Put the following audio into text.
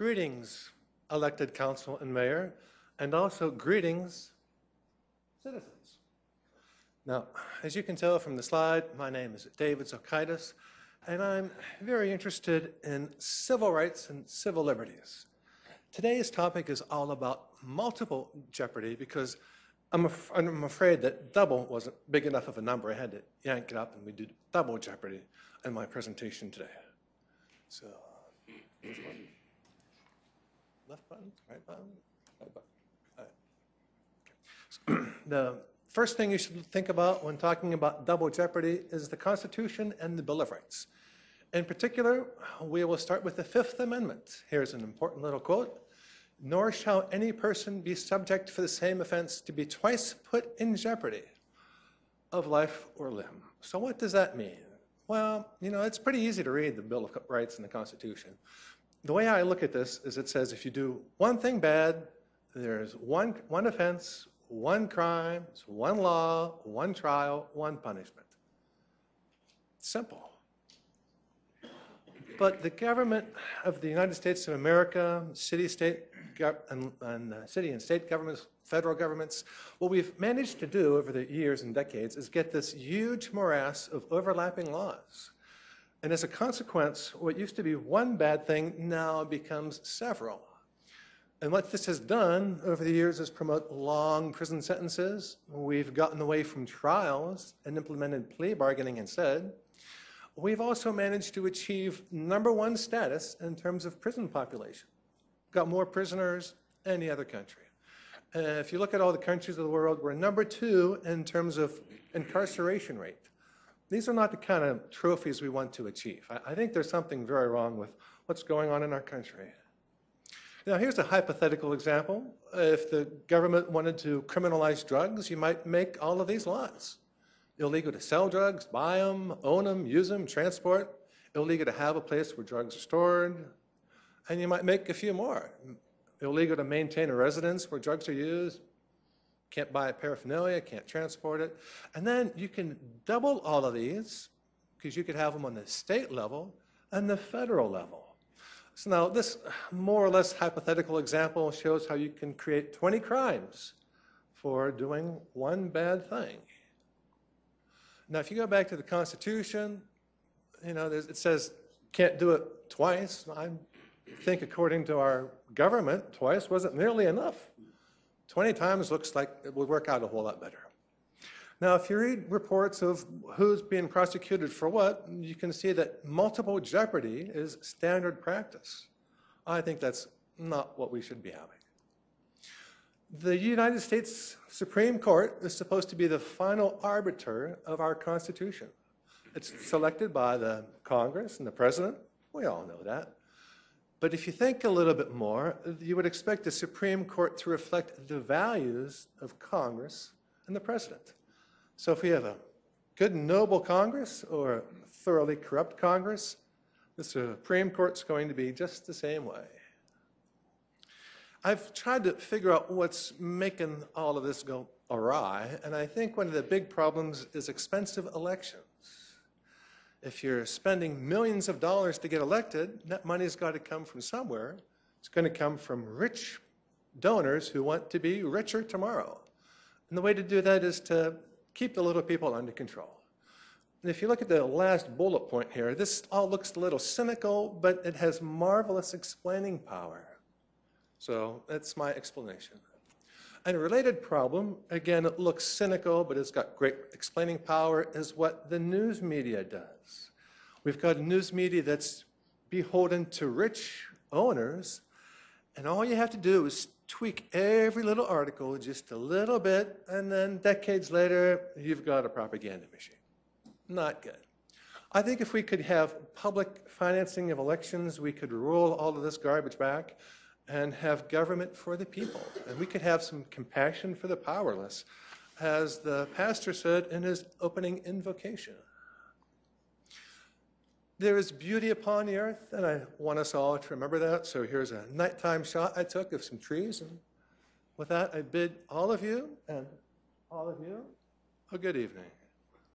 Greetings, elected council and mayor, and also greetings, citizens. Now, as you can tell from the slide, my name is David Zokaitis, and I'm very interested in civil rights and civil liberties. Today's topic is all about multiple jeopardy because I'm afraid that double wasn't big enough of a number. I had to yank it up and we did double jeopardy in my presentation today. So, which one? Left button, right button, right button. All right. Okay. The first thing you should think about when talking about double jeopardy is the Constitution and the Bill of Rights. In particular, we will start with the Fifth Amendment. Here's an important little quote. Nor shall any person be subject for the same offense to be twice put in jeopardy of life or limb. So what does that mean? Well, you know, it's pretty easy to read the Bill of Rights and the Constitution. The way I look at this is it says if you do one thing bad, there's one offense, one crime, one law, one trial, one punishment. Simple. But the government of the United States of America, city, state, and city and state governments, federal governments, what we've managed to do over the years and decades is get this huge morass of overlapping laws. And as a consequence, what used to be one bad thing now becomes several. And what this has done over the years is promote long prison sentences. We've gotten away from trials and implemented plea bargaining instead. We've also managed to achieve #1 status in terms of prison population. Got more prisoners than any other country. If you look at all the countries of the world, we're #2 in terms of incarceration rate. These are not the kind of trophies we want to achieve. I think there's something very wrong with what's going on in our country. Now, here's a hypothetical example. If the government wanted to criminalize drugs, you might make all of these laws. Illegal to sell drugs, buy them, own them, use them, transport. Illegal to have a place where drugs are stored. And you might make a few more. Illegal to maintain a residence where drugs are used. Can't buy paraphernalia, can't transport it. And then you can double all of these because you could have them on the state level and the federal level. So now this more or less hypothetical example shows how you can create 20 crimes for doing one bad thing. Now, if you go back to the Constitution, you know, it says can't do it twice. I think according to our government, twice wasn't nearly enough. 20 times looks like it would work out a whole lot better. Now, if you read reports of who's being prosecuted for what, you can see that multiple jeopardy is standard practice. I think that's not what we should be having. The United States Supreme Court is supposed to be the final arbiter of our Constitution. It's selected by the Congress and the President. We all know that. But if you think a little bit more, you would expect the Supreme Court to reflect the values of Congress and the President. So if we have a good, noble Congress or a thoroughly corrupt Congress, the Supreme Court's going to be just the same way. I've tried to figure out what's making all of this go awry, and I think one of the big problems is expensive elections. If you're spending millions of dollars to get elected, that money's got to come from somewhere. It's going to come from rich donors who want to be richer tomorrow. And the way to do that is to keep the little people under control. And if you look at the last bullet point here, this all looks a little cynical, but it has marvelous explaining power. So that's my explanation. And a related problem, again, it looks cynical, but it's got great explaining power, is what the news media does. We've got a news media that's beholden to rich owners, and all you have to do is tweak every little article just a little bit, and then decades later, you've got a propaganda machine. Not good. I think if we could have public financing of elections, we could roll all of this garbage back and have government for the people. And we could have some compassion for the powerless, as the pastor said in his opening invocation. There is beauty upon the earth, and I want us all to remember that. So here's a nighttime shot I took of some trees. And with that, I bid all of you and all of you a good evening.